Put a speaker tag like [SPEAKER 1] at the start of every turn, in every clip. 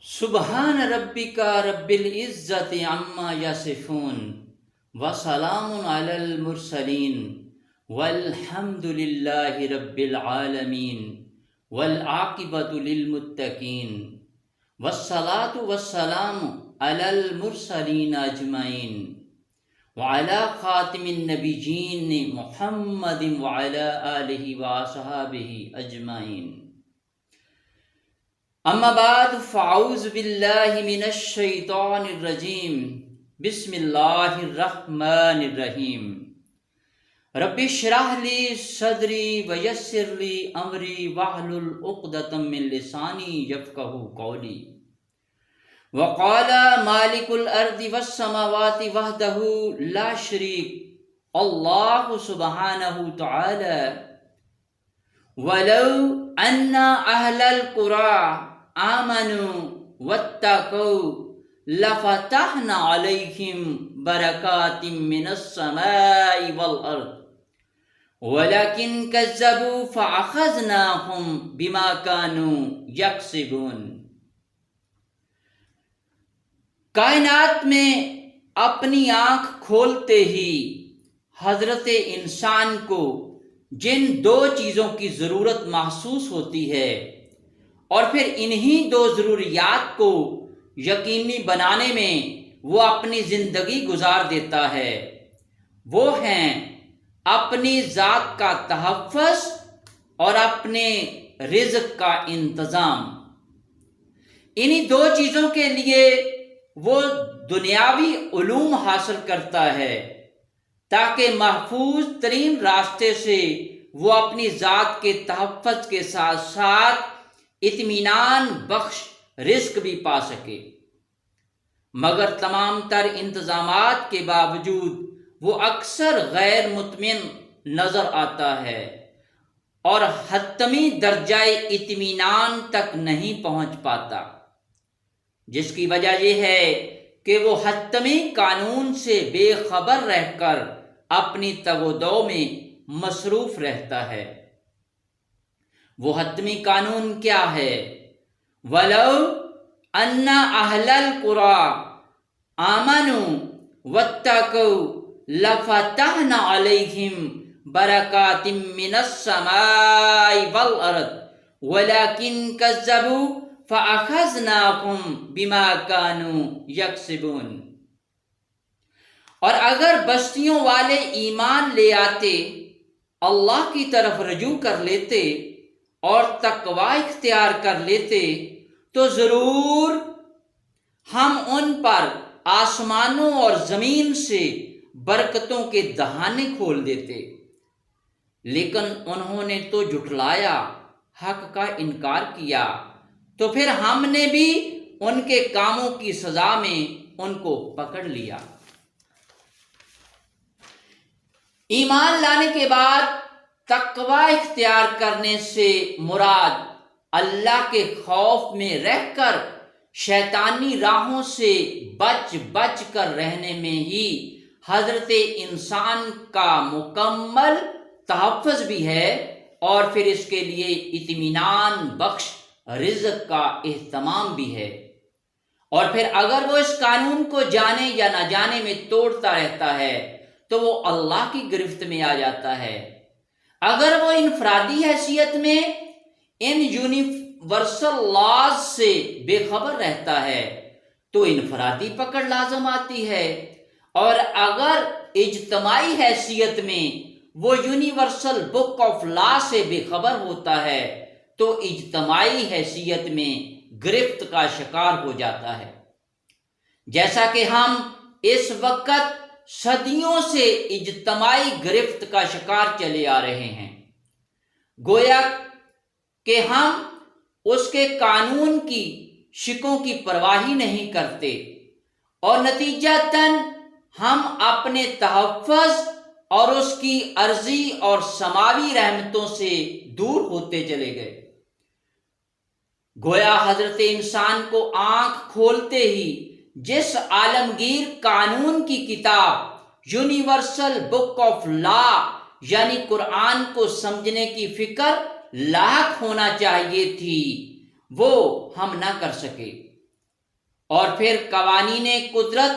[SPEAKER 1] سبحان ربک رب العزت عما یصفون وسلام علی المرسلین والحمد للہ رب العالمین والعاقبۃ للمتقین والصلاة والسلام علی المرسلین اجمعین وعلی خاتم النبیین محمد وعلی آلہ واصحابہ اجمعین. اما بعد فاعوذ باللہ من الشیطان الرجیم. بسم اللہ الرحمن الرحیم. رب اشرح لی صدری ویسر لی امری واحلل عقدۃ من لسانی یفقہوا قولی. وقال مالک الارض والسماوات وحدہ لا شریک اللہ سبحانہ تعالی ولو ان اہل القرى آمنوا واتقوا لفتحنا علیہم برکات من السماء والارض ولكن كذبوا فأخذناهم بما كانوا يكسبون. کائنات میں اپنی آنکھ کھولتے ہی حضرت انسان کو جن دو چیزوں کی ضرورت محسوس ہوتی ہے اور پھر انہی دو ضروریات کو یقینی بنانے میں وہ اپنی زندگی گزار دیتا ہے، وہ ہیں اپنی ذات کا تحفظ اور اپنے رزق کا انتظام. انہی دو چیزوں کے لیے وہ دنیاوی علوم حاصل کرتا ہے تاکہ محفوظ ترین راستے سے وہ اپنی ذات کے تحفظ کے ساتھ ساتھ اطمینان بخش رزق بھی پا سکے. مگر تمام تر انتظامات کے باوجود وہ اکثر غیر مطمئن نظر آتا ہے اور حتمی درجہ اطمینان تک نہیں پہنچ پاتا، جس کی وجہ یہ ہے کہ وہ حتمی قانون سے بے خبر رہ کر اپنی تگ و دو میں مصروف رہتا ہے. وہ حتمی قانون کیا ہے؟ وَلَوْ أَنَّ أَهْلَ الْقُرَىٰ آمَنُوا وَاتَّقَوْا لَفَتَحْنَا عَلَيْهِمْ بَرَكَاتٍ مِّنَ السَّمَاءِ وَالْأَرْضِ وَلَكِنْ كَذَّبُوا فَأَخَذْنَاهُمْ بِمَا كَانُوا يَكْسِبُونَ. اور اگر بستیوں والے ایمان لے آتے، اللہ کی طرف رجوع کر لیتے اور تقوی اختیار کر لیتے تو ضرور ہم ان پر آسمانوں اور زمین سے برکتوں کے دہانے کھول دیتے، لیکن انہوں نے تو جھٹلایا، حق کا انکار کیا، تو پھر ہم نے بھی ان کے کاموں کی سزا میں ان کو پکڑ لیا. ایمان لانے کے بعد تقوی اختیار کرنے سے مراد اللہ کے خوف میں رہ کر شیطانی راہوں سے بچ بچ کر رہنے میں ہی حضرت انسان کا مکمل تحفظ بھی ہے اور پھر اس کے لیے اطمینان بخش رزق کا اہتمام بھی ہے. اور پھر اگر وہ اس قانون کو جانے یا نہ جانے میں توڑتا رہتا ہے تو وہ اللہ کی گرفت میں آ جاتا ہے. اگر وہ انفرادی حیثیت میں ان یونیورسل لاز سے بے خبر رہتا ہے تو انفرادی پکڑ لازم آتی ہے، اور اگر اجتماعی حیثیت میں وہ یونیورسل بک آف لا سے بے خبر ہوتا ہے تو اجتماعی حیثیت میں گرفت کا شکار ہو جاتا ہے. جیسا کہ ہم اس وقت صدیوں سے اجتماعی گرفت کا شکار چلے آ رہے ہیں، گویا کہ ہم اس کے قانون کی شکوں کی پرواہ ہی نہیں کرتے اور نتیجتاً ہم اپنے تحفظ اور اس کی عرضی اور سماوی رحمتوں سے دور ہوتے چلے گئے. گویا حضرت انسان کو آنکھ کھولتے ہی جس عالمگیر قانون کی کتاب یونیورسل بک آف لا یعنی قرآن کو سمجھنے کی فکر لاحق ہونا چاہیے تھی وہ ہم نہ کر سکے. اور پھر قوانین قدرت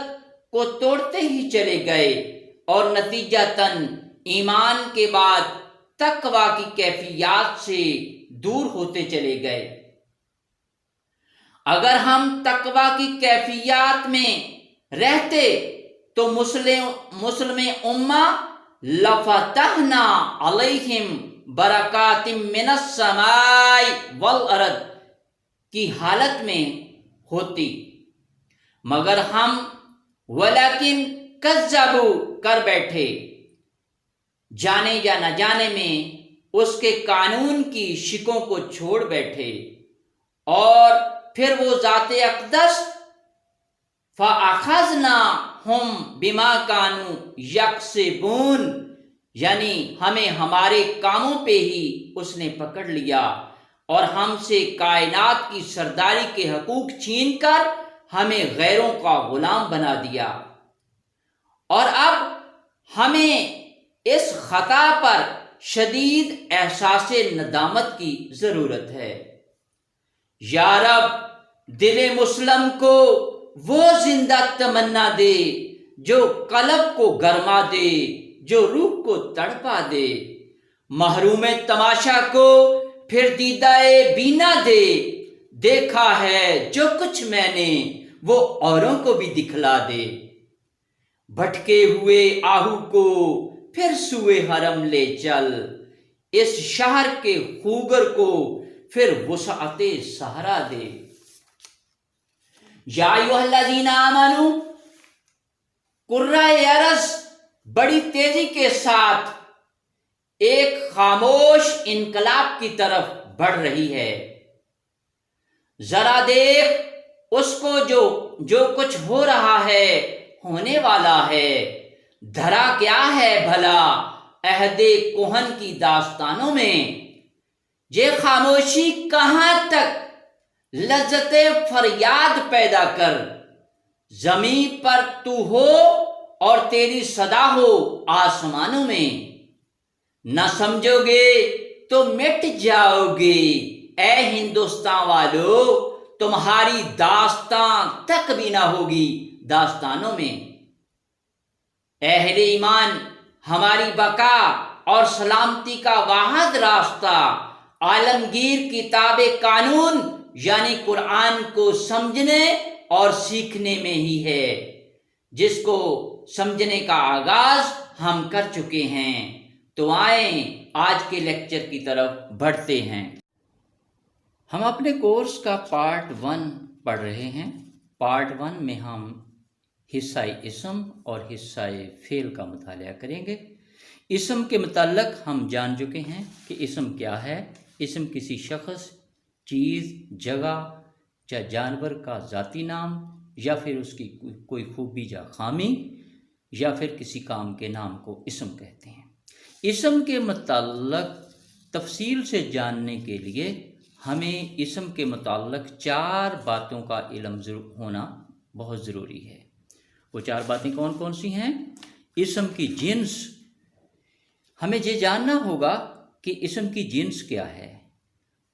[SPEAKER 1] کو توڑتے ہی چلے گئے اور نتیجتاً ایمان کے بعد تقوی کی کیفیات سے دور ہوتے چلے گئے۔ اگر ہم تقوی کی کیفیات میں رہتے تو مسلم امہ لفتحنا علیہم برکات من السماء والارض کی حالت میں ہوتی، مگر ہم ولیکن کذبوا کر بیٹھے، جانے یا نہ جانے میں اس کے قانون کی شکوں کو چھوڑ بیٹھے، اور پھر وہ ذات اقدس فَأَخَذْنَاهُمْ بِمَا كَانُوا يَكْسِبُونَ، یعنی ہمیں ہمارے کاموں پہ ہی اس نے پکڑ لیا اور ہم سے کائنات کی سرداری کے حقوق چھین کر ہمیں غیروں کا غلام بنا دیا، اور اب ہمیں اس خطا پر شدید احساس ندامت کی ضرورت ہے۔ یا رب، دل مسلم کو وہ زندہ تمنا دے جو قلب کو گرما دے، جو روح کو تڑپا دے، محروم تماشا کو پھر دیدہ بینا دے، دیکھا ہے جو کچھ میں نے وہ اوروں کو بھی دکھلا دے، بھٹکے ہوئے آہو کو پھر سوئے حرم لے چل، اس شہر کے خوگر کو پھر وسعت صحرا دے۔ یا ایھا الذین آمنوا، قرۂ ارض بڑی تیزی کے ساتھ ایک خاموش انقلاب کی طرف بڑھ رہی ہے۔ ذرا دیکھ اس کو جو کچھ ہو رہا ہے، ہونے والا ہے، دھرا کیا ہے بھلا عہد کہن کی داستانوں میں، یہ خاموشی کہاں تک لذت فریاد پیدا کر، زمین پر تو ہو اور تیری صدا ہو آسمانوں میں، نہ سمجھو گے تو مٹ جاؤ گے، اے ہندوستان والو تمہاری داستان تک بھی نہ ہوگی داستانوں میں۔ اہل ایمان، ہماری بقا اور سلامتی کا واحد راستہ عالمگیر کتاب قانون یعنی قرآن کو سمجھنے اور سیکھنے میں ہی ہے، جس کو سمجھنے کا آغاز ہم کر چکے ہیں۔ تو آئیں آج کے لیکچر کی طرف بڑھتے ہیں۔ ہم اپنے کورس کا پارٹ 1 پڑھ رہے ہیں۔ پارٹ 1 میں ہم حصہ اسم اور حصہ فعل کا مطالعہ کریں گے۔ اسم کے متعلق ہم جان چکے ہیں کہ اسم کیا ہے۔ اسم کسی شخص، چیز، جگہ یا جانور کا ذاتی نام، یا پھر اس کی کوئی خوبی یا خامی، یا پھر کسی کام کے نام کو اسم کہتے ہیں۔ اسم کے متعلق تفصیل سے جاننے کے لیے ہمیں اسم کے متعلق 4 باتوں کا علم ہونا بہت ضروری ہے۔ وہ 4 باتیں کون کون سی ہیں؟ اسم کی جنس، ہمیں یہ جاننا ہوگا کہ اسم کی جنس کیا ہے،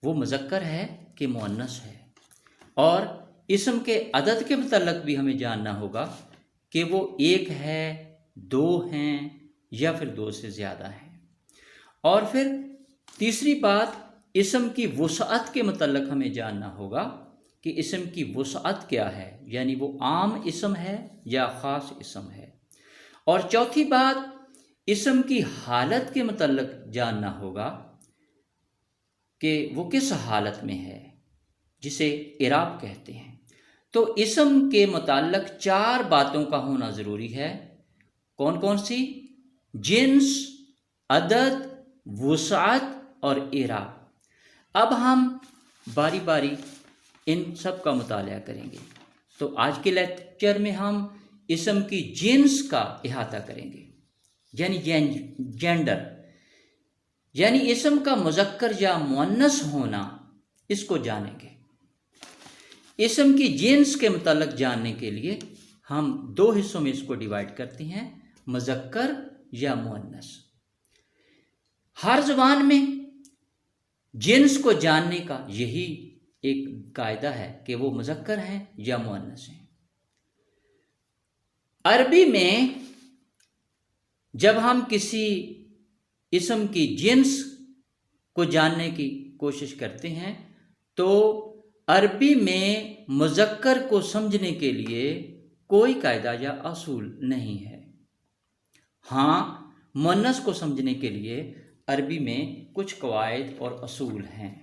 [SPEAKER 1] وہ مذکر ہے کہ مؤنث ہے، اور اسم کے عدد کے متعلق بھی ہمیں جاننا ہوگا کہ وہ 1 ہے، 2 ہیں، یا پھر 2 سے زیادہ ہیں۔ اور پھر تیسری بات، اسم کی وسعت کے متعلق ہمیں جاننا ہوگا کہ اسم کی وسعت کیا ہے، یعنی وہ عام اسم ہے یا خاص اسم ہے۔ اور چوتھی بات، اسم کی حالت کے متعلق جاننا ہوگا کہ وہ کس حالت میں ہے، جسے اعراب کہتے ہیں۔ تو اسم کے متعلق 4 باتوں کا ہونا ضروری ہے۔ کون کون سی؟ جنس، عدد، وسعت اور اعراب۔ اب ہم باری باری ان سب کا مطالعہ کریں گے۔ تو آج کے لیکچر میں ہم اسم کی جنس کا احاطہ کریں گے، یعنی جینڈر، یعنی اسم کا مذکر یا مؤنث ہونا، اس کو جانیں گے۔ اسم کی جنس کے متعلق جاننے کے لیے ہم 2 حصوں میں اس کو ڈیوائیڈ کرتے ہیں، مذکر یا مؤنث۔ ہر زبان میں جنس کو جاننے کا یہی ایک قاعدہ ہے کہ وہ مذکر ہیں یا مؤنث ہیں۔ عربی میں جب ہم کسی اسم کی جنس کو جاننے کی کوشش کرتے ہیں تو عربی میں مذکر کو سمجھنے کے لیے کوئی قاعدہ یا اصول نہیں ہے۔ ہاں، مؤنث کو سمجھنے کے لیے عربی میں کچھ قواعد اور اصول ہیں۔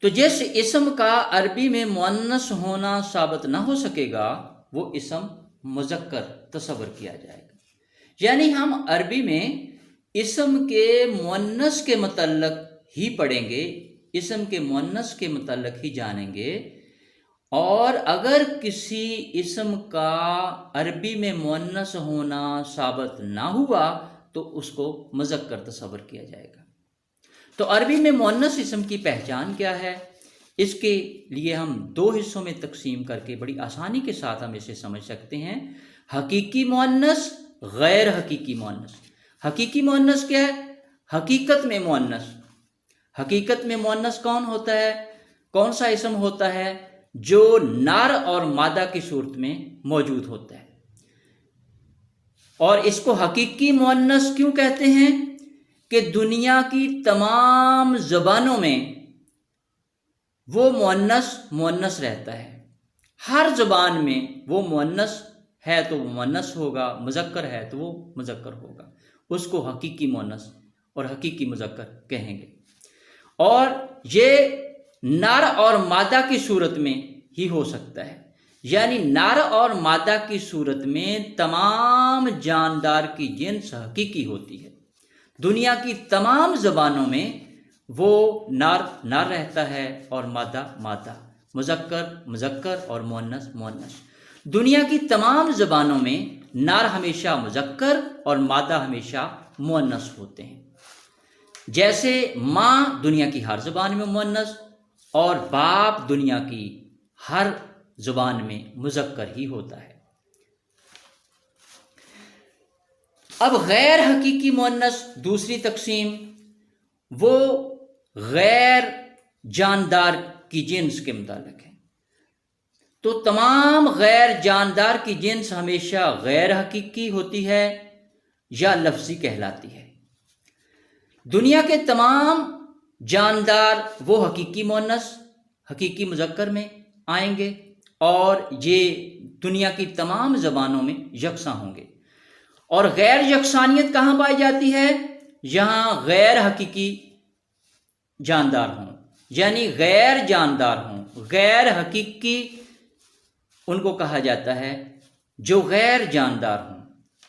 [SPEAKER 1] تو جس اسم کا عربی میں مؤنث ہونا ثابت نہ ہو سکے گا وہ اسم مذکر تصور کیا جائے گا، یعنی ہم عربی میں اسم کے مؤنث کے متعلق ہی پڑھیں گے، اسم کے مؤنث کے متعلق ہی جانیں گے، اور اگر کسی اسم کا عربی میں مؤنث ہونا ثابت نہ ہوا تو اس کو مذکر تصور کیا جائے گا۔ تو عربی میں مؤنث اسم کی پہچان کیا ہے؟ اس کے لیے ہم دو حصوں میں تقسیم کر کے بڑی آسانی کے ساتھ ہم اسے سمجھ سکتے ہیں۔ حقیقی مؤنث، غیر حقیقی مؤنث۔ حقیقی مؤنث کیا ہے؟ حقیقت میں مؤنث۔ حقیقت میں مؤنث کون ہوتا ہے؟ کون سا اسم ہوتا ہے جو نر اور مادہ کی صورت میں موجود ہوتا ہے؟ اور اس کو حقیقی مؤنث کیوں کہتے ہیں؟ کہ دنیا کی تمام زبانوں میں وہ مؤنث رہتا ہے۔ ہر زبان میں وہ مؤنث ہے تو وہ مؤنث ہوگا، مذکر ہے تو وہ مذکر ہوگا۔ اس کو حقیقی مؤنث اور حقیقی مذکر کہیں گے، اور یہ نر اور مادہ کی صورت میں ہی ہو سکتا ہے، یعنی نر اور مادہ کی صورت میں تمام جاندار کی جنس حقیقی ہوتی ہے۔ دنیا کی تمام زبانوں میں وہ نر رہتا ہے اور مادہ مادہ، مذکر اور مؤنث۔ دنیا کی تمام زبانوں میں نر ہمیشہ مذکر اور مادہ ہمیشہ مؤنث ہوتے ہیں۔ جیسے ماں دنیا کی ہر زبان میں مؤنث اور باپ دنیا کی ہر زبان میں مذکر ہی ہوتا ہے۔ اب غیر حقیقی مؤنث دوسری تقسیم، وہ غیر جاندار کی جنس کے متعلق ہے۔ تو تمام غیر جاندار کی جنس ہمیشہ غیر حقیقی ہوتی ہے یا لفظی کہلاتی ہے۔ دنیا کے تمام جاندار وہ حقیقی مؤنث، حقیقی مذکر میں آئیں گے، اور یہ دنیا کی تمام زبانوں میں یکساں ہوں گے۔ اور غیر یکسانیت کہاں پائی جاتی ہے؟ جہاں غیر حقیقی جاندار ہوں، یعنی غیر جاندار ہوں، غیر حقیقی ان کو کہا جاتا ہے جو غیر جاندار ہوں۔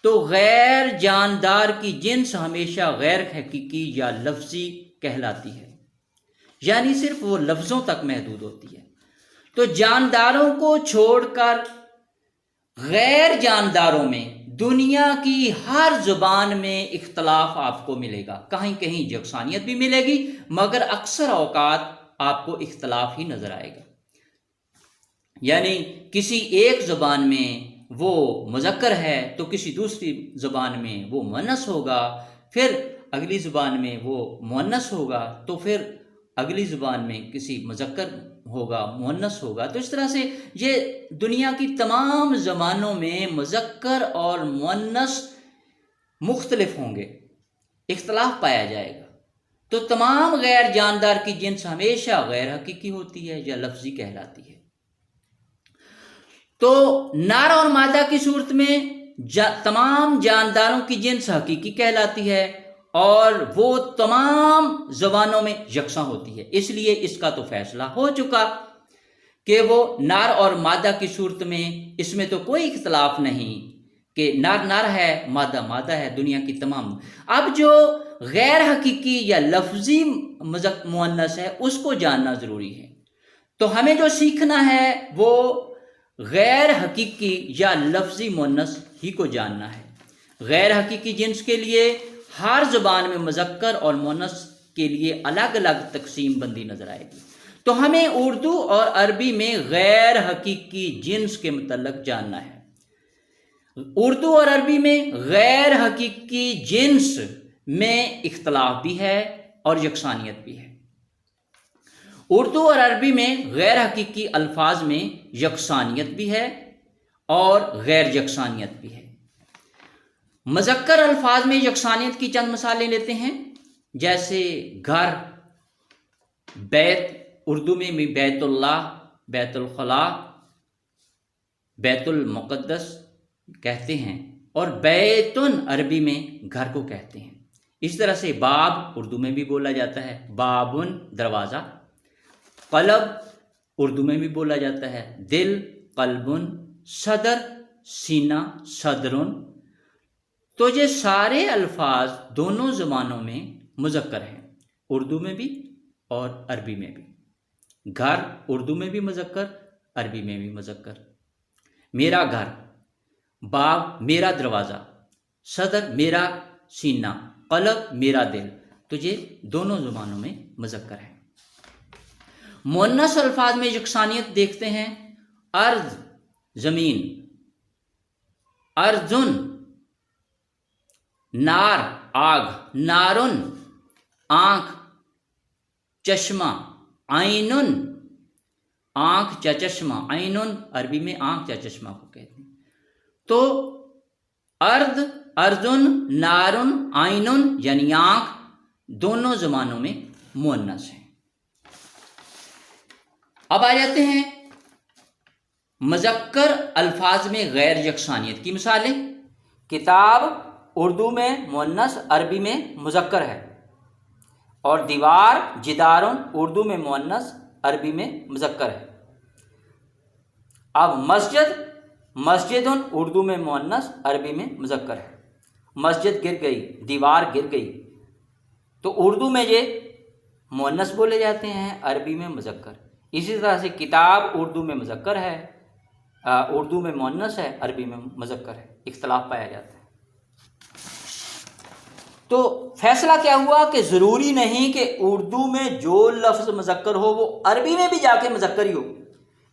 [SPEAKER 1] تو غیر جاندار کی جنس ہمیشہ غیر حقیقی یا لفظی کہلاتی ہے، یعنی صرف وہ لفظوں تک محدود ہوتی ہے۔ تو جانداروں کو چھوڑ کر غیر جانداروں میں دنیا کی ہر زبان میں اختلاف آپ کو ملے گا، کہیں کہیں یکسانیت بھی ملے گی، مگر اکثر اوقات آپ کو اختلاف ہی نظر آئے گا۔ یعنی کسی ایک زبان میں وہ مذکر ہے تو کسی دوسری زبان میں وہ مؤنث ہوگا، پھر اگلی زبان میں وہ مؤنث ہوگا تو پھر اگلی زبان میں کسی مذکر ہوگا، مؤنث ہوگا۔ تو اس طرح سے یہ دنیا کی تمام زبانوں میں مذکر اور مؤنث مختلف ہوں گے، اختلاف پایا جائے گا۔ تو تمام غیر جاندار کی جنس ہمیشہ غیر حقیقی ہوتی ہے یا لفظی کہلاتی ہے۔ تو نر اور مادہ کی صورت میں تمام جانداروں کی جنس حقیقی کہلاتی ہے اور وہ تمام زبانوں میں یکساں ہوتی ہے۔ اس لیے اس کا تو فیصلہ ہو چکا کہ وہ نر اور مادہ کی صورت میں اس میں تو کوئی اختلاف نہیں کہ نر ہے، مادہ مادہ ہے، دنیا کی تمام۔ اب جو غیر حقیقی یا لفظی مؤنث ہے اس کو جاننا ضروری ہے۔ تو ہمیں جو سیکھنا ہے وہ غیر حقیقی یا لفظی مؤنث ہی کو جاننا ہے۔ غیر حقیقی جنس کے لیے ہر زبان میں مذکر اور مؤنث کے لیے الگ الگ تقسیم بندی نظر آئے گی۔ تو ہمیں اردو اور عربی میں غیر حقیقی جنس کے متعلق جاننا ہے۔ اردو اور عربی میں غیر حقیقی جنس میں اختلاف بھی ہے اور یکسانیت بھی ہے۔ اردو اور عربی میں غیر حقیقی الفاظ میں یکسانیت بھی ہے اور غیر یکسانیت بھی ہے۔ مذکر الفاظ میں یکسانیت کی چند مثالیں لیتے ہیں، جیسے گھر، بیت، اردو میں بھی بیت اللہ، بیت الخلاء، بیت المقدس کہتے ہیں، اور بیتن عربی میں گھر کو کہتے ہیں۔ اس طرح سے باب اردو میں بھی بولا جاتا ہے، بابن دروازہ، قلب اردو میں بھی بولا جاتا ہے، دل قلبن، صدر سینہ صدرن۔ تو یہ سارے الفاظ دونوں زبانوں میں مذکر ہیں، اردو میں بھی اور عربی میں بھی۔ گھر اردو میں بھی مذکر، عربی میں بھی مذکر۔ میرا گھر، باب میرا دروازہ، صدر میرا سینہ، قلب میرا دل، تو یہ دونوں زبانوں میں مذکر ہے۔ مؤنث الفاظ میں یکسانیت دیکھتے ہیں، ارض زمین، ارضن نار آگ، نارن آنکھ چشمہ، عینن آنکھ یا چشمہ، عینن عربی میں آنکھ یا چشمہ کو کہتے ہیں۔ تو ارض، ارضن، نارن، عینن یعنی آنکھ دونوں زبانوں میں مؤنث ہیں۔ اب آ جاتے ہیں مذکر الفاظ میں غیر یکسانیت کی مثالیں۔ کتاب اردو میں مؤنث، عربی میں مذکر ہے، اور دیوار جدارن اردو میں مؤنث، عربی میں مذکر ہے۔ اب مسجد، مسجدن اردو میں مؤنث، عربی میں مذکر ہے۔ مسجد گر گئی، دیوار گر گئی، تو اردو میں یہ مؤنث بولے جاتے ہیں، عربی میں مذکر۔ اسی طرح سے کتاب اردو میں مذکر ہے، اردو میں مؤنث ہے، عربی میں مذکر ہے، اختلاف پایا جاتا ہے۔ تو فیصلہ کیا ہوا کہ ضروری نہیں کہ اردو میں جو لفظ مذکر ہو وہ عربی میں بھی جا کے مذکر ہی ہو،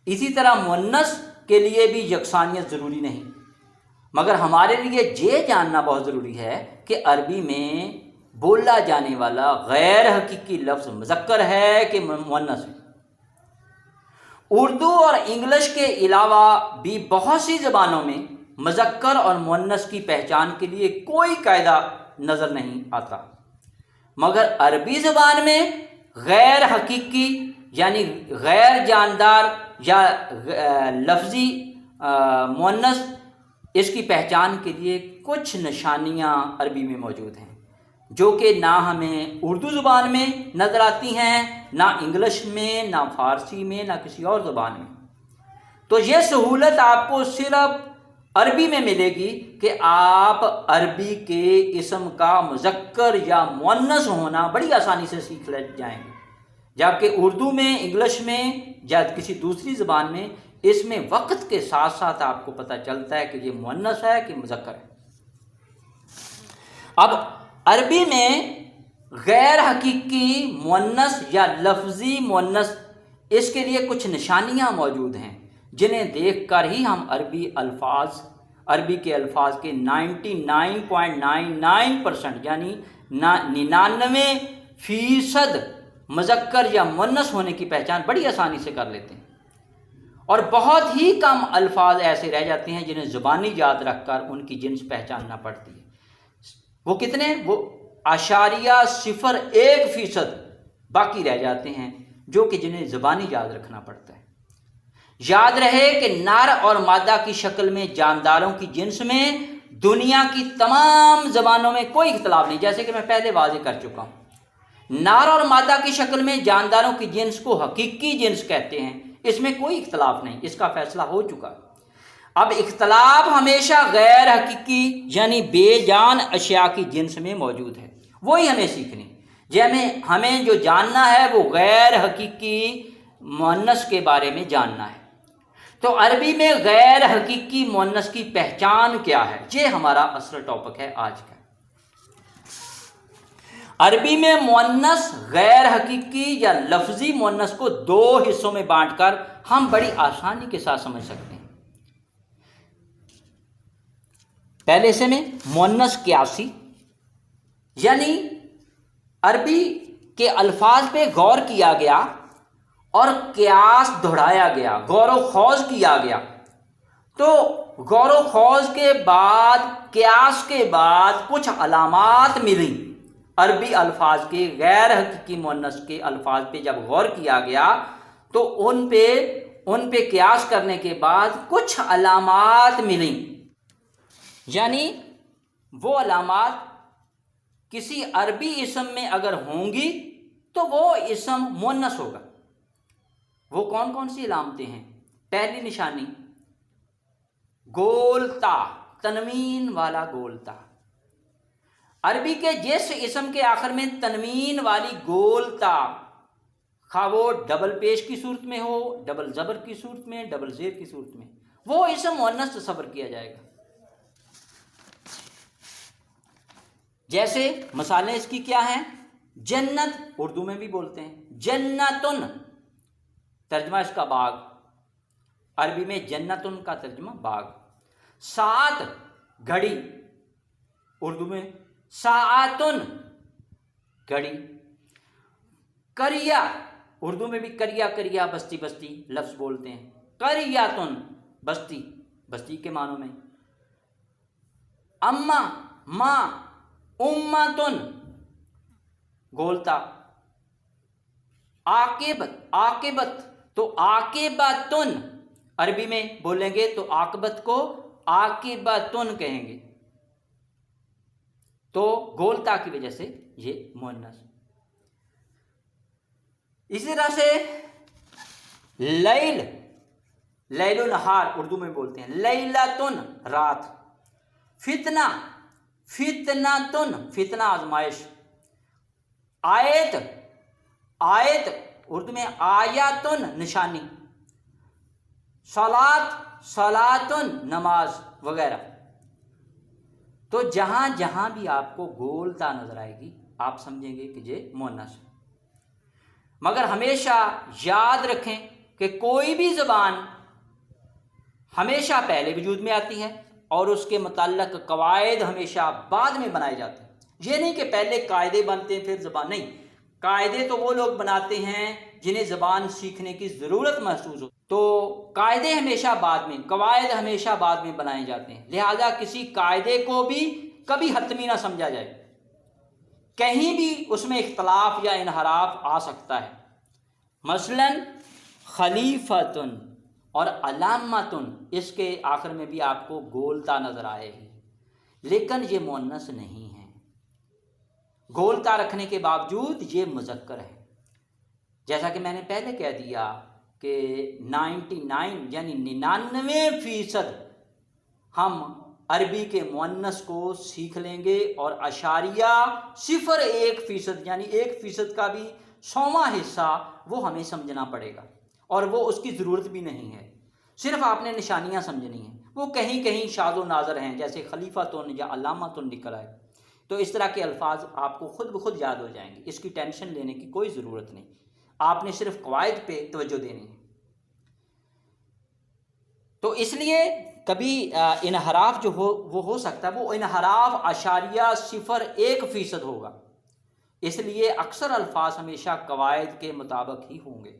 [SPEAKER 1] اسی طرح مؤنث کے لیے بھی یکسانیت ضروری نہیں، مگر ہمارے لیے یہ جاننا بہت ضروری ہے کہ عربی میں بولا جانے والا غیر حقیقی لفظ مذکر ہے کہ مؤنث ہے۔ اردو اور انگلش کے علاوہ بھی بہت سی زبانوں میں مذکر اور مؤنث کی پہچان کے لیے کوئی قاعدہ نظر نہیں آتا، مگر عربی زبان میں غیر حقیقی یعنی غیر جاندار یا لفظی مؤنث، اس کی پہچان کے لیے کچھ نشانیاں عربی میں موجود ہیں، جو کہ نہ ہمیں اردو زبان میں نظر آتی ہیں، نہ انگلش میں، نہ فارسی میں، نہ کسی اور زبان میں۔ تو یہ سہولت آپ کو صرف عربی میں ملے گی کہ آپ عربی کے اسم کا مذکر یا مؤنث ہونا بڑی آسانی سے سیکھ جائیں گے، جبکہ اردو میں، انگلش میں یا کسی دوسری زبان میں اس میں وقت کے ساتھ ساتھ آپ کو پتہ چلتا ہے کہ یہ مؤنث ہے کہ مذکر ہے۔ اب عربی میں غیر حقیقی مؤنث یا لفظی مؤنث، اس کے لیے کچھ نشانیاں موجود ہیں جنہیں دیکھ کر ہی ہم عربی کے الفاظ کے 99.99% یعنی 99% مذکر یا مؤنث ہونے کی پہچان بڑی آسانی سے کر لیتے ہیں، اور بہت ہی کم الفاظ ایسے رہ جاتے ہیں جنہیں زبانی یاد رکھ کر ان کی جنس پہچاننا پڑتی ہے۔ وہ کتنے؟ وہ 0.01% باقی رہ جاتے ہیں جو کہ جنہیں زبانی یاد رکھنا پڑتا ہے۔ یاد رہے کہ نر اور مادہ کی شکل میں جانداروں کی جنس میں دنیا کی تمام زبانوں میں کوئی اختلاف نہیں، جیسے کہ میں پہلے واضح کر چکا ہوں۔ نر اور مادہ کی شکل میں جانداروں کی جنس کو حقیقی جنس کہتے ہیں، اس میں کوئی اختلاف نہیں، اس کا فیصلہ ہو چکا۔ اب اختلاف ہمیشہ غیر حقیقی یعنی بے جان اشیاء کی جنس میں موجود ہے، وہی ہمیں سیکھنی، ہمیں جو جاننا ہے وہ غیر حقیقی مؤنث کے بارے میں جاننا ہے۔ تو عربی میں غیر حقیقی مؤنث کی پہچان کیا ہے، یہ ہمارا اصل ٹاپک ہے آج کا۔ عربی میں مؤنث غیر حقیقی یا لفظی مؤنث کو 2 حصوں میں بانٹ کر ہم بڑی آسانی کے ساتھ سمجھ سکتے ہیں۔ پہلے حصے میں مؤنث قیاسی، یعنی عربی کے الفاظ پہ غور کیا گیا اور قیاس دہرایا گیا، غور و خوض کیا گیا۔ تو غور و خوض کے بعد، قیاس کے بعد کچھ علامات ملی عربی الفاظ کے، غیر حقیقی مؤنث کے الفاظ پہ جب غور کیا گیا تو ان پہ قیاس کرنے کے بعد کچھ علامات ملیں، یعنی وہ علامات کسی عربی اسم میں اگر ہوں گی تو وہ اسم مؤنث ہوگا۔ وہ کون کون سی علامتیں ہیں؟ پہلی نشانی گولتا، تنوین والا گولتا۔ عربی کے جس اسم کے آخر میں تنوین والی گولتا، خواہ وہ ڈبل پیش کی صورت میں ہو، ڈبل زبر کی صورت میں، ڈبل زیر کی صورت میں، وہ اسم مؤنث تصور کیا جائے گا۔ جیسے مثالیں اس کی کیا ہیں؟ جنت، اردو میں بھی بولتے ہیں جنتن، ترجمہ اس کا باغ، عربی میں جنتن کا ترجمہ باغ۔ ساعت، گھڑی، اردو میں ساعتن، گھڑی۔ قریہ، اردو میں بھی قریہ، قریہ بستی بستی لفظ بولتے ہیں، قریۃن، بستی، بستی کے معنوں میں۔ اما، ماں، امتن، گولتا۔ عاقبت، عاقبت، تو عاقبتن، عربی میں بولیں گے تو عاقبت کو عاقبتن کہیں گے، تو گولتا کی وجہ سے یہ مؤنث۔ اسی طرح سے لیل، لیل و نہار، اردو میں بولتے ہیں لیلتن، رات۔ فتنہ، فتنتن، فتنہ آزمائش۔ آیت، آیت، اردو میں آیاتن، نشانی۔ صلات، صلاتن، نماز وغیرہ۔ تو جہاں جہاں بھی آپ کو گولتا نظر آئے گی آپ سمجھیں گے کہ یہ مؤنث ہے۔ مگر ہمیشہ یاد رکھیں کہ کوئی بھی زبان ہمیشہ پہلے وجود میں آتی ہے اور اس کے متعلق قواعد ہمیشہ بعد میں بنائے جاتے ہیں۔ یہ نہیں کہ پہلے قاعدے بنتے ہیں پھر زبان، نہیں، قاعدے تو وہ لوگ بناتے ہیں جنہیں زبان سیکھنے کی ضرورت محسوس ہو، تو قاعدے ہمیشہ بعد میں، قواعد ہمیشہ بعد میں بنائے جاتے ہیں۔ لہذا کسی قاعدے کو بھی کبھی حتمی نہ سمجھا جائے، کہیں بھی اس میں اختلاف یا انحراف آ سکتا ہے۔ مثلا خلیفتن اور علامتن، اس کے آخر میں بھی آپ کو گولتا نظر آئے گی، لیکن یہ مؤنث نہیں ہے، گولتا رکھنے کے باوجود یہ مذکر ہے۔ جیسا کہ میں نے پہلے کہہ دیا کہ 99 یعنی 99% ہم عربی کے مؤنث کو سیکھ لیں گے، اور اشاریہ 0.1% یعنی 1% کا بھی 100واں حصہ وہ ہمیں سمجھنا پڑے گا، اور وہ اس کی ضرورت بھی نہیں ہے، صرف آپ نے نشانیاں سمجھنی ہیں۔ وہ کہیں کہیں شاذ و نادر ہیں، جیسے خلیفتن یا علامتن نکل آئے، تو اس طرح کے الفاظ آپ کو خود بخود یاد ہو جائیں گے، اس کی ٹینشن لینے کی کوئی ضرورت نہیں، آپ نے صرف قواعد پہ توجہ دینی ہے۔ تو اس لیے کبھی انحراف جو وہ ہو سکتا ہے، وہ انحراف اشاریہ 0.1% ہوگا، اس لیے اکثر الفاظ ہمیشہ قواعد کے مطابق ہی ہوں گے۔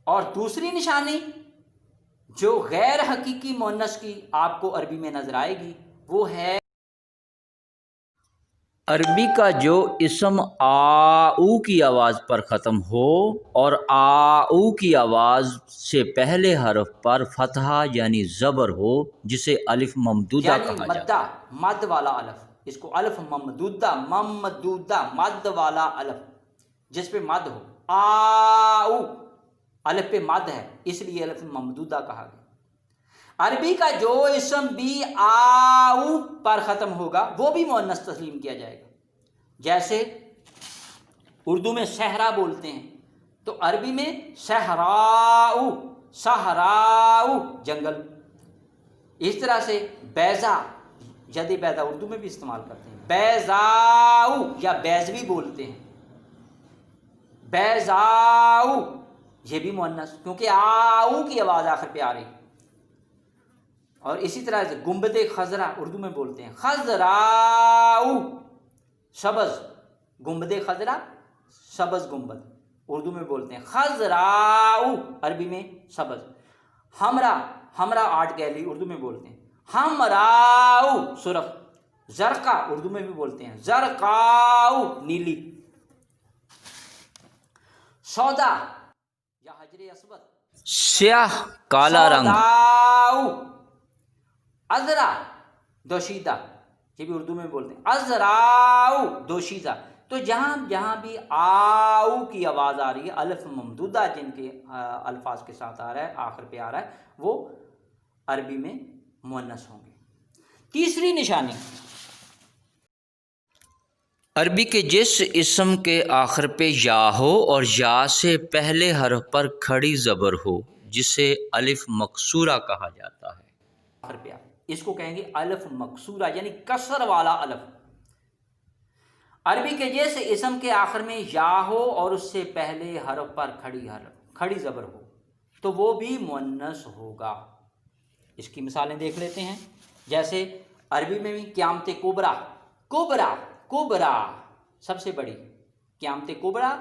[SPEAKER 1] اور دوسری نشانی جو غیر حقیقی مؤنث کی آپ کو عربی میں نظر آئے گی وہ ہے عربی کا جو اسم آؤ کی آواز پر ختم ہو اور آؤ کی آواز سے پہلے حرف پر فتحہ یعنی زبر ہو، جسے الف ممدودہ یعنی
[SPEAKER 2] کہا جاتا ہے،
[SPEAKER 1] مد والا الف، اس کو الف ممدودہ، ممدودہ مد والا الف، جس پہ مد ہو، آؤ الف پہ مد ہے اس لیے الف ممدودہ کہا گیا۔ عربی کا جو اسم بھی آؤ پر ختم ہوگا وہ بھی مؤنث تسلیم کیا جائے گا۔ جیسے اردو میں صحرا بولتے ہیں تو عربی میں صحراؤ، صحراؤ جنگل۔ اس طرح سے بیضا، ید بیضا اردو میں بھی استعمال کرتے ہیں، بیضاؤ یا بیضوی بولتے ہیں، بیضاؤ یہ بھی مؤنث، کیونکہ آؤ کی آواز آخر پہ آ رہی۔ اور اسی طرح سے گنبد خضرا اردو میں بولتے ہیں خضراؤ، سبز، گنبد خضرا سبز گنبد، اردو میں بولتے ہیں خضراء، عربی میں سبز. ہمرا، ہمرا آرٹ گیلری اردو میں بولتے ہیں ہمراء، سرخ. زرقا اردو میں بھی بولتے ہیں زرقاء، نیلی. سودا یا حجر اسود،
[SPEAKER 2] سیاہ کالا رنگ.
[SPEAKER 1] سوداء. ازرا، دوشیدہ، یہ بھی اردو میں بولتے ہیں ازراء، دوشیدہ. تو جہاں جہاں بھی آؤ کی آواز آ رہی ہے، الف ممدودہ جن کے الفاظ کے ساتھ آ رہا ہے، آخر پہ آ رہا ہے، وہ عربی میں مؤنث ہوں گے. تیسری نشانی،
[SPEAKER 2] عربی کے جس اسم کے آخر پہ یا ہو اور یا سے پہلے حرف پر کھڑی زبر ہو جسے الف مکسورہ کہا جاتا ہے.
[SPEAKER 1] آخر پہ اس کو کہیں گے الف مکسورہ، یعنی کسر والا الف. عربی کے جیسے اسم کے آخر میں یا ہو اور اس سے پہلے حرف پر کھڑی زبر ہو تو وہ بھی مؤنث ہوگا. اس کی مثالیں دیکھ لیتے ہیں. جیسے عربی میں بھی قیامت کبریٰ، کبریٰ، کبریٰ سب سے بڑی، قیامت کبریٰ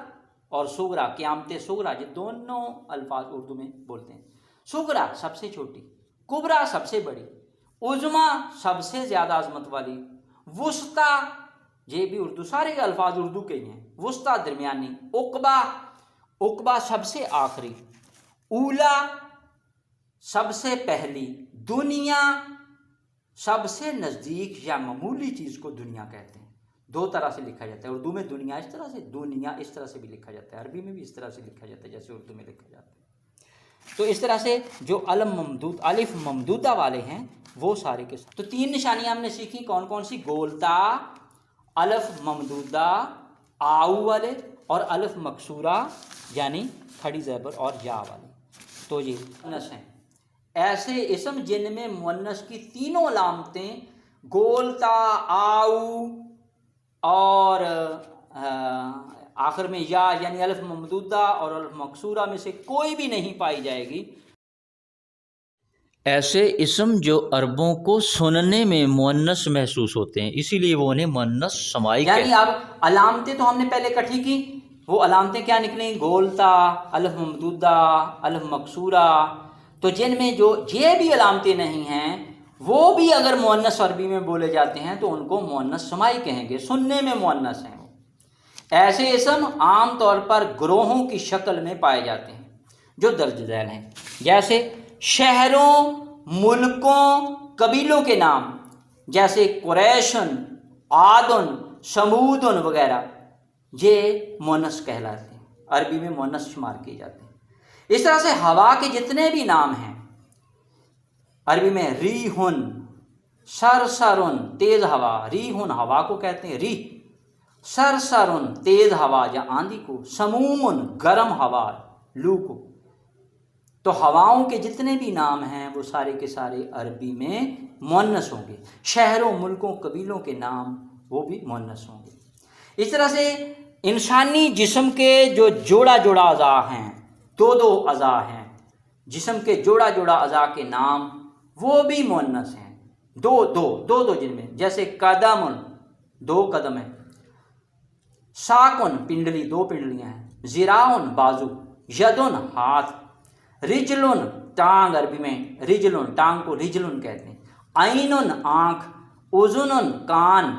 [SPEAKER 1] اور صغریٰ، قیامت صغریٰ، یہ دونوں الفاظ اردو میں بولتے ہیں. صغریٰ سب سے چھوٹی، کبریٰ سب سے بڑی، عظمیٰ سب سے زیادہ عظمت والی، وسطیٰ، یہ بھی اردو، سارے الفاظ اردو کے ہی ہیں، وسطیٰ درمیانی، عقبیٰ، عقبیٰ سب سے آخری، اولیٰ سب سے پہلی، دنیا سب سے نزدیک یا معمولی چیز کو دنیا کہتے ہیں. دو طرح سے لکھا جاتا ہے اردو میں، دنیا اس طرح سے، دنیا اس طرح سے بھی لکھا جاتا ہے. عربی میں بھی اس طرح سے لکھا جاتا ہے جیسے اردو میں لکھا جاتا ہے. تو اس طرح سے جو الف ممدودہ والے ہیں وہ سارے کے ساتھ. تو تین نشانیاں ہم نے سیکھی، کون کون سی؟ گولتا، الف ممدودہ آؤ والے، اور الف مکسورہ یعنی کھڑی زبر اور یا والے. تو یہ مؤنث ہیں. ایسے اسم جن میں مؤنث کی تینوں علامتیں گولتا، آؤ اور آخر میں یا یعنی الف ممدودہ اور الف مکسورہ میں سے کوئی بھی نہیں پائی جائے گی.
[SPEAKER 2] ایسے اسم جو عربوں کو سننے میں مؤنث محسوس ہوتے ہیں اسی لیے وہ انہیں مؤنث سمائی
[SPEAKER 1] یعنی اب علامتیں تو ہم نے پہلے اکٹھی کی، وہ علامتیں کیا نکلیں؟ گولتا، الف ممدودہ، الف مکسورہ. تو جن میں جو یہ بھی علامتیں نہیں ہیں وہ بھی اگر مؤنث عربی میں بولے جاتے ہیں تو ان کو مؤنث سمائی کہیں گے، سننے میں مؤنث ہیں. ایسے اسم عام طور پر گروہوں کی شکل میں پائے جاتے ہیں جو درج ذیل ہیں. جیسے شہروں، ملکوں، قبیلوں کے نام، جیسے قریشن، عادن، سمودن وغیرہ، یہ مؤنث کہلاتے ہیں، عربی میں مؤنث شمار کیے جاتے ہیں. اس طرح سے ہوا کے جتنے بھی نام ہیں عربی میں ریحن، سرسرن تیز ہوا، ریحن ہوا کو کہتے ہیں ریح، سرسرن تیز ہوا یا آندھی کو، سمومن گرم ہوا، لو کو. تو ہواؤں کے جتنے بھی نام ہیں وہ سارے کے سارے عربی میں مؤنث ہوں گے. شہروں، ملکوں، قبیلوں کے نام وہ بھی مؤنث ہوں گے. اس طرح سے انسانی جسم کے جو جوڑا جوڑا اعضاء ہیں، دو دو اعضاء ہیں، جسم کے جوڑا جوڑا اعضاء کے نام وہ بھی مؤنث ہیں، دو جن میں، جیسے قدم، دو قدم ہیں، ساکن پنڈلی، دو پنڈلیاں ہیں، ذراعن بازو، یدن ہاتھ، رجلن ٹانگ، عربی میں رجلن ٹانگ کو رجلن کہتے ہیں، عینن آنکھ، اذنن کان،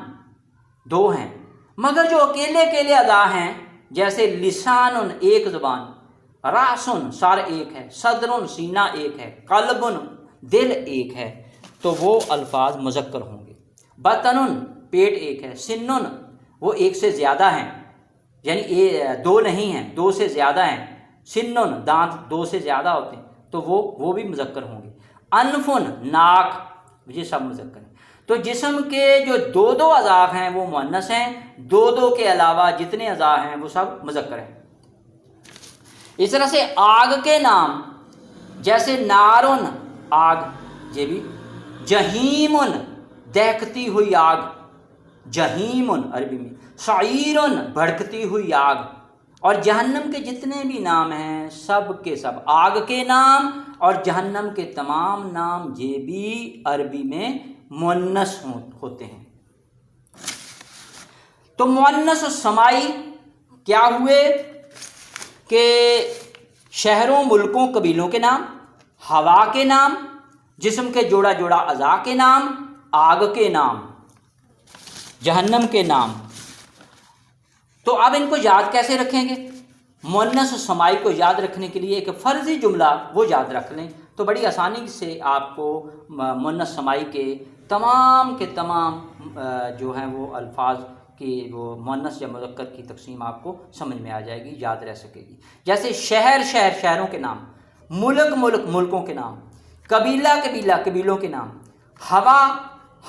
[SPEAKER 1] دو ہیں. مگر جو اکیلے اکیلے اعضاء ہیں جیسے لسانن ایک زبان، راسن سر ایک ہے، صدرن سینہ ایک ہے، قلبن دل ایک ہے، تو وہ الفاظ مذکر ہوں گے. بطنن پیٹ ایک ہے، سنن وہ ایک سے زیادہ ہیں، یعنی دو نہیں ہیں، دو سے زیادہ ہیں، سنن دانت دو سے زیادہ ہوتے ہیں تو وہ بھی مذکر ہوں گے. انفن ناک، یہ سب مذکر ہیں. تو جسم کے جو دو اعضاء ہیں وہ مؤنث ہیں، دو کے علاوہ جتنے اعضاء ہیں وہ سب مذکر ہیں. اس طرح سے آگ کے نام جیسے نارن آگ، یہ بھی جہیمن دہکتی ہوئی آگ، جہیمن عربی میں، سعیرن بھڑکتی ہوئی آگ. اور جہنم کے جتنے بھی نام ہیں سب کے سب، آگ کے نام اور جہنم کے تمام نام یہ بھی عربی میں مؤنث ہوتے ہیں. تو مؤنث سمائی کیا ہوئے؟ کہ شہروں ملکوں قبیلوں کے نام، ہوا کے نام، جسم کے جوڑا جوڑا اعضاء کے نام، آگ کے نام، جہنم کے نام۔ تو اب ان کو یاد کیسے رکھیں گے؟ مؤنث سمائی کو یاد رکھنے کے لیے ایک فرضی جملہ وہ یاد رکھ لیں تو بڑی آسانی سے آپ کو مؤنث سمائی کے تمام جو ہیں وہ الفاظ کی وہ مؤنث یا مذکر کی تقسیم آپ کو سمجھ میں آ جائے گی، یاد رہ سکے گی۔ جیسے شہر شہروں کے نام، ملک ملکوں کے نام، قبیلہ قبیلوں کے نام، ہوا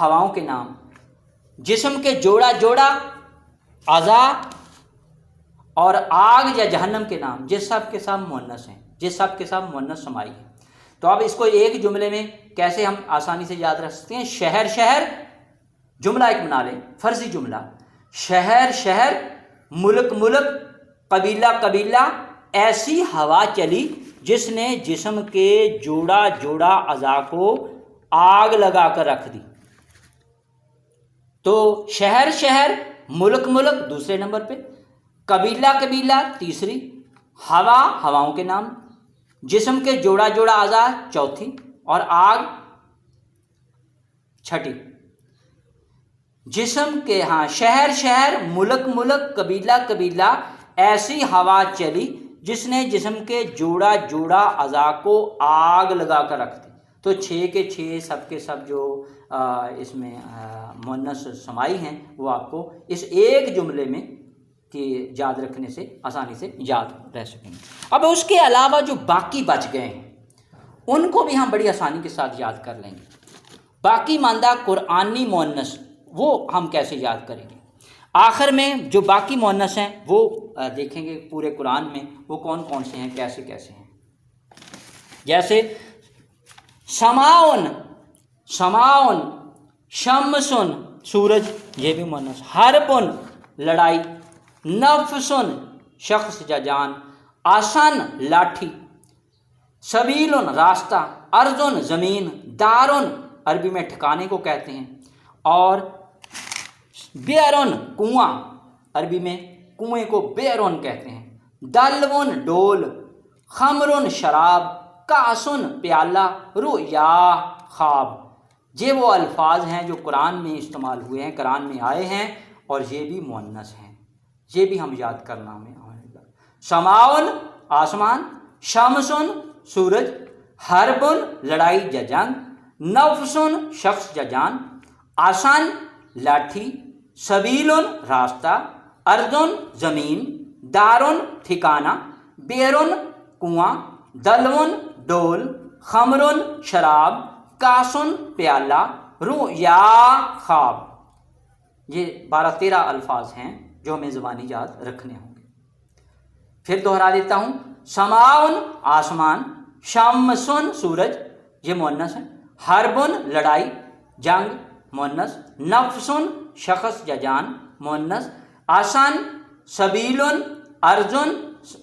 [SPEAKER 1] ہواؤں کے نام، جسم کے جوڑا جوڑا اعضاء اور آگ یا جہنم کے نام، جس سب کے سب مؤنث ہیں، جس سب کے سب مؤنث سمائی ہیں۔ تو اب اس کو ایک جملے میں کیسے ہم آسانی سے یاد رکھ سکتے ہیں؟ شہر جملہ ایک بنا لیں، فرضی جملہ، شہر ملک قبیلہ ایسی ہوا چلی جس نے جسم کے جوڑا جوڑا اعضاء کو آگ لگا کر رکھ دی۔ تو شہر ملک دوسرے نمبر پہ، قبیلہ تیسری، ہواؤں کے نام، جسم کے جوڑا جوڑا اعضاء چوتھی، اور آگ چھٹی۔ جسم کے شہر ملک قبیلہ ایسی ہوا چلی جس نے جسم کے جوڑا جوڑا اعضاء کو آگ لگا کر رکھ دی۔ تو 6 کے 6 سب کے سب جو اس میں مؤنث سمائی ہیں وہ آپ کو اس ایک جملے میں کہ یاد رکھنے سے آسانی سے یاد رہ سکیں گے۔ اب اس کے علاوہ جو باقی بچ گئے ہیں ان کو بھی ہم بڑی آسانی کے ساتھ یاد کر لیں گے۔ باقی ماندہ قرآنی مؤنث وہ ہم کیسے یاد کریں گے؟ آخر میں جو باقی مؤنث ہیں وہ دیکھیں گے پورے قرآن میں وہ کون کون سے ہیں، کیسے ہیں۔ جیسے سماؤن شمسن سورج، یہ بھی مؤنث، حربن لڑائی، نفسن شخص یا جان، آسن لاٹھی، سبیلن راستہ، ارضن زمین، دارن عربی میں ٹھکانے کو کہتے ہیں، اور بیرن کنواں، عربی میں کنویں کو بیرن کہتے ہیں، دلون ڈول، خمرن شراب، کاسن پیالہ، رؤیا خواب۔ یہ وہ الفاظ ہیں جو قرآن میں استعمال ہوئے ہیں، قرآن میں آئے ہیں، اور یہ بھی مؤنث ہیں، یہ بھی ہم یاد کرنا ہمیں۔ سماؤن آسمان، شمسن سورج، حربن لڑائی یا جنگ، نفسن شخص یا جان، آسن لاٹھی، سبیلن راستہ، ارضن زمین، دارن ٹھکانہ، بیرن کنواں، دلون ڈول، خمرن شراب، کاسن پیالہ، رؤیا خواب۔ یہ 12-13 الفاظ ہیں جو ہمیں زبانی یاد رکھنے ہوں گے۔ پھر دوہرا دیتا ہوں، سماؤن آسمان، شمسن سورج، یہ مؤنث ہے، حربن لڑائی جنگ مؤنث، نفسن شخص یا جان مؤنث، آسن سبیلن ارضن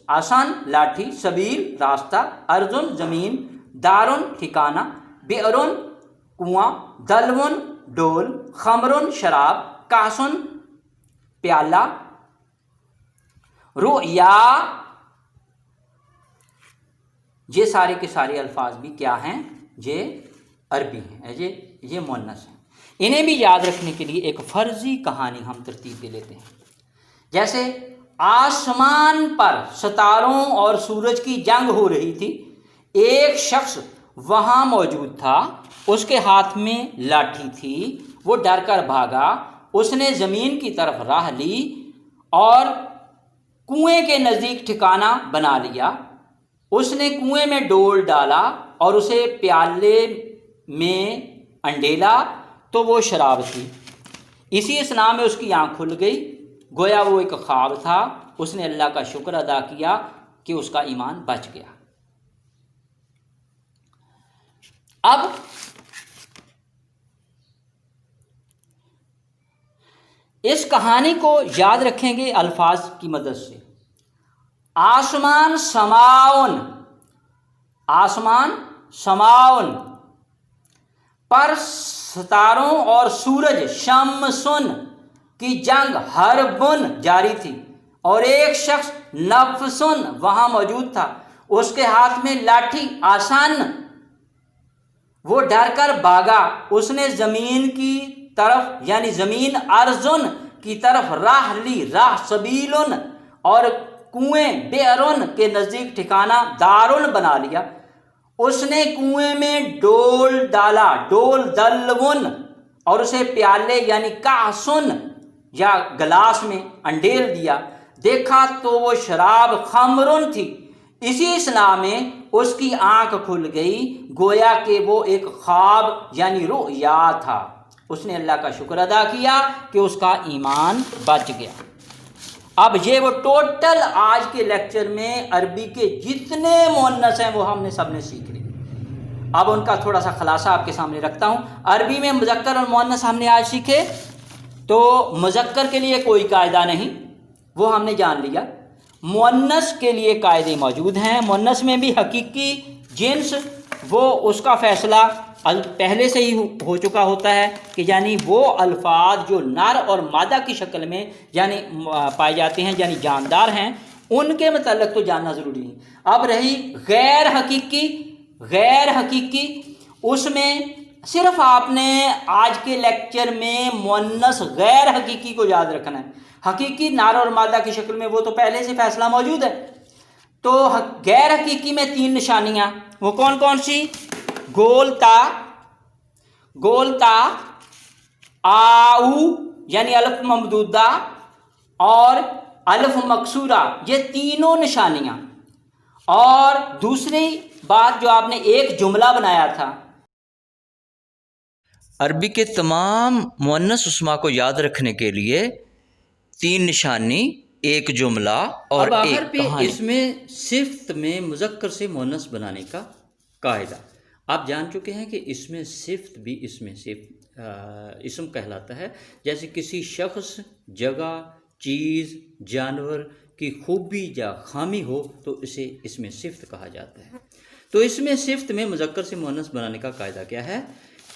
[SPEAKER 1] آسن لاٹھی، سبیل راستہ، ارضن زمین، دارن ٹھکانہ، بیرن کنواں، دلون ڈول، خمرن شراب، کاسن پیالہ، رؤیا۔ یہ سارے کے سارے الفاظ بھی کیا ہیں؟ یہ عربی ہیں، یہ مؤنث ہیں۔ انہیں بھی یاد رکھنے کے لیے ایک فرضی کہانی ہم ترتیب دے لیتے ہیں۔ جیسے آسمان پر ستاروں اور سورج کی جنگ ہو رہی تھی، ایک شخص وہاں موجود تھا، اس کے ہاتھ میں لاٹھی تھی، وہ ڈر کر بھاگا، اس نے زمین کی طرف راہ لی اور کنویں کے نزدیک ٹھکانہ بنا لیا۔ اس نے کنویں میں ڈول ڈالا اور اسے پیالے میں انڈیلا تو وہ شراب تھی۔ اسی اثناء میں اس کی آنکھ کھل گئی، گویا وہ ایک خواب تھا۔ اس نے اللہ کا شکر ادا کیا کہ اس کا ایمان بچ گیا۔ اب اس کہانی کو یاد رکھیں گے الفاظ کی مدد سے۔ آسمان سماؤن پر ستاروں اور سورج شمسن کی جنگ حربن جاری تھی، اور ایک شخص نفسن وہاں موجود تھا، اس کے ہاتھ میں لاٹھی آسان، وہ ڈر کر بھاگا، اس نے زمین کی طرف یعنی زمین ارزن کی طرف راہ لی، راہ سبیلن، اور کنویں بیرن کے نزدیک ٹھکانہ دارن بنا لیا۔ اس نے کنویں میں ڈول ڈالا، ڈول دلون، اور اسے پیالے یعنی کاسن یا گلاس میں انڈیل دیا، دیکھا تو وہ شراب خمرن تھی، اسی اثناء میں اس کی آنکھ کھل گئی، گویا کہ وہ ایک خواب یعنی رؤیا تھا۔ اس نے اللہ کا شکر ادا کیا کہ اس کا ایمان بچ گیا۔ اب یہ وہ ٹوٹل آج کے لیکچر میں عربی کے جتنے مؤنث ہیں وہ ہم نے سب نے سیکھ لی۔ اب ان کا تھوڑا سا خلاصہ آپ کے سامنے رکھتا ہوں۔ عربی میں مذکر اور مؤنث ہم نے آج سیکھے، تو مذکر کے لیے کوئی قاعدہ نہیں، وہ ہم نے جان لیا۔ مؤنث کے لیے قاعدے موجود ہیں۔ مؤنث میں بھی حقیقی جنس وہ اس کا فیصلہ پہلے سے ہی ہو چکا ہوتا ہے کہ یعنی وہ الفاظ جو نر اور مادہ کی شکل میں یعنی پائے جاتے ہیں یعنی جاندار ہیں، ان کے متعلق تو جاننا ضروری ہے۔ اب رہی غیر حقیقی، غیر حقیقی اس میں صرف آپ نے آج کے لیکچر میں مؤنث غیر حقیقی کو یاد رکھنا ہے۔ حقیقی نر اور مادہ کی شکل میں وہ تو پہلے سے فیصلہ موجود ہے۔ تو غیر حقیقی میں 3 نشانیاں، وہ کون کون سی؟ گولتا، گولتا، آؤ یعنی الف ممدودہ اور الف مکسورہ، یہ تینوں نشانیاں۔ اور دوسری بات جو آپ نے ایک جملہ بنایا تھا،
[SPEAKER 2] عربی کے تمام مؤنث اسماء کو یاد رکھنے کے لیے 3 نشانی، ایک جملہ اور
[SPEAKER 1] اب آخر
[SPEAKER 2] ایک
[SPEAKER 1] پہ
[SPEAKER 2] کہانی۔
[SPEAKER 1] اس میں صفت میں مذکر سے مؤنث بنانے کا قاعدہ آپ جان چکے ہیں کہ اس میں صفت بھی اس میں صفت اسم کہلاتا ہے۔ جیسے کسی شخص، جگہ، چیز، جانور کی خوبی یا خامی ہو تو اسے اس میں صفت کہا جاتا ہے۔ تو اس میں صفت میں مذکر سے مؤنث بنانے کا قاعدہ کیا ہے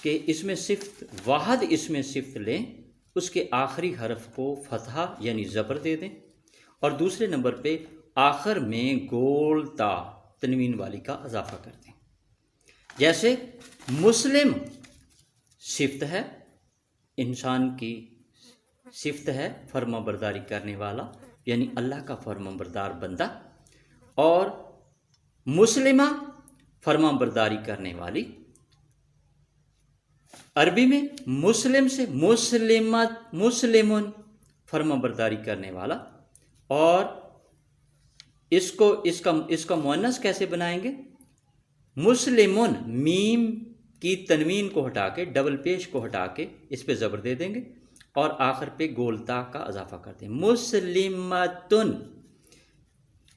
[SPEAKER 1] کہ اس میں صفت واحد اس میں صفت لیں، اس کے آخری حرف کو فتحہ یعنی زبر دے دیں، اور دوسرے نمبر پہ آخر میں گول تا تنوین والی کا اضافہ کر دیں۔ جیسے مسلم صفت ہے، انسان کی صفت ہے فرما برداری کرنے والا یعنی اللہ کا فرما بردار بندہ، اور مسلمہ فرما برداری کرنے والی۔ عربی میں مسلم سے مسلمت، مسلمن فرما برداری کرنے والا، اور اس کا مؤنث کیسے بنائیں گے؟ مسلمن، میم کی تنوین کو ہٹا کے، ڈبل پیش کو ہٹا کے اس پہ زبر دے دیں گے اور آخر پہ گولتا کا اضافہ کر دیں، مسلمتن۔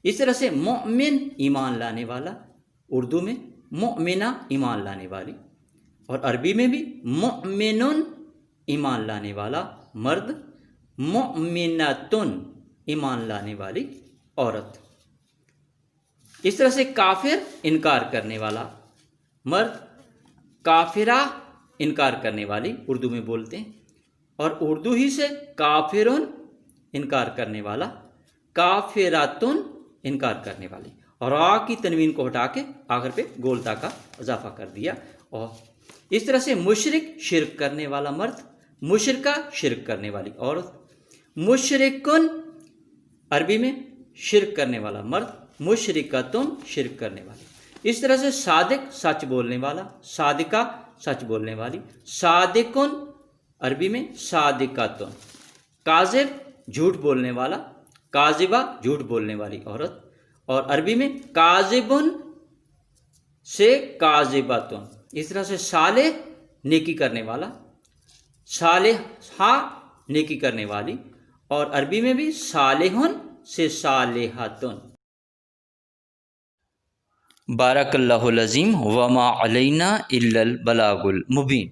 [SPEAKER 1] اس طرح سے مؤمن ایمان لانے والا، اردو میں مؤمنہ ایمان لانے والی، اور عربی میں بھی مؤمنن ایمان لانے والا مرد، مؤمنتن ایمان لانے والی عورت۔ اس طرح سے کافر انکار کرنے والا مرد، کافرہ انکار کرنے والی اردو میں بولتے ہیں، اور اردو ہی سے کافرن انکار کرنے والا، کافراتن انکار کرنے والی، اور آ کی تنوین کو ہٹا کے آخر پہ گولتا کا اضافہ کر دیا۔ اور اس طرح سے مشرک شرک کرنے والا مرد، مشرکہ شرک کرنے والی عورت، مشرکن عربی میں شرک کرنے والا مرد، مشرکتن شرک کرنے والی۔ اس طرح سے صادق سچ بولنے والا، صادقہ سچ بولنے والی، صادقن عربی میں صادقاتن، کاذب جھوٹ بولنے والا، کاذبہ جھوٹ بولنے والی عورت، اور عربی میں کاذبن سے کاذباتن۔ اس طرح سے صالح نیکی کرنے والا، صالحہ نیکی کرنے والی، اور عربی میں بھی صالحن سے صالحاتن۔
[SPEAKER 2] بارک اللہ العظیم وما علینا الا البلاغ المبین۔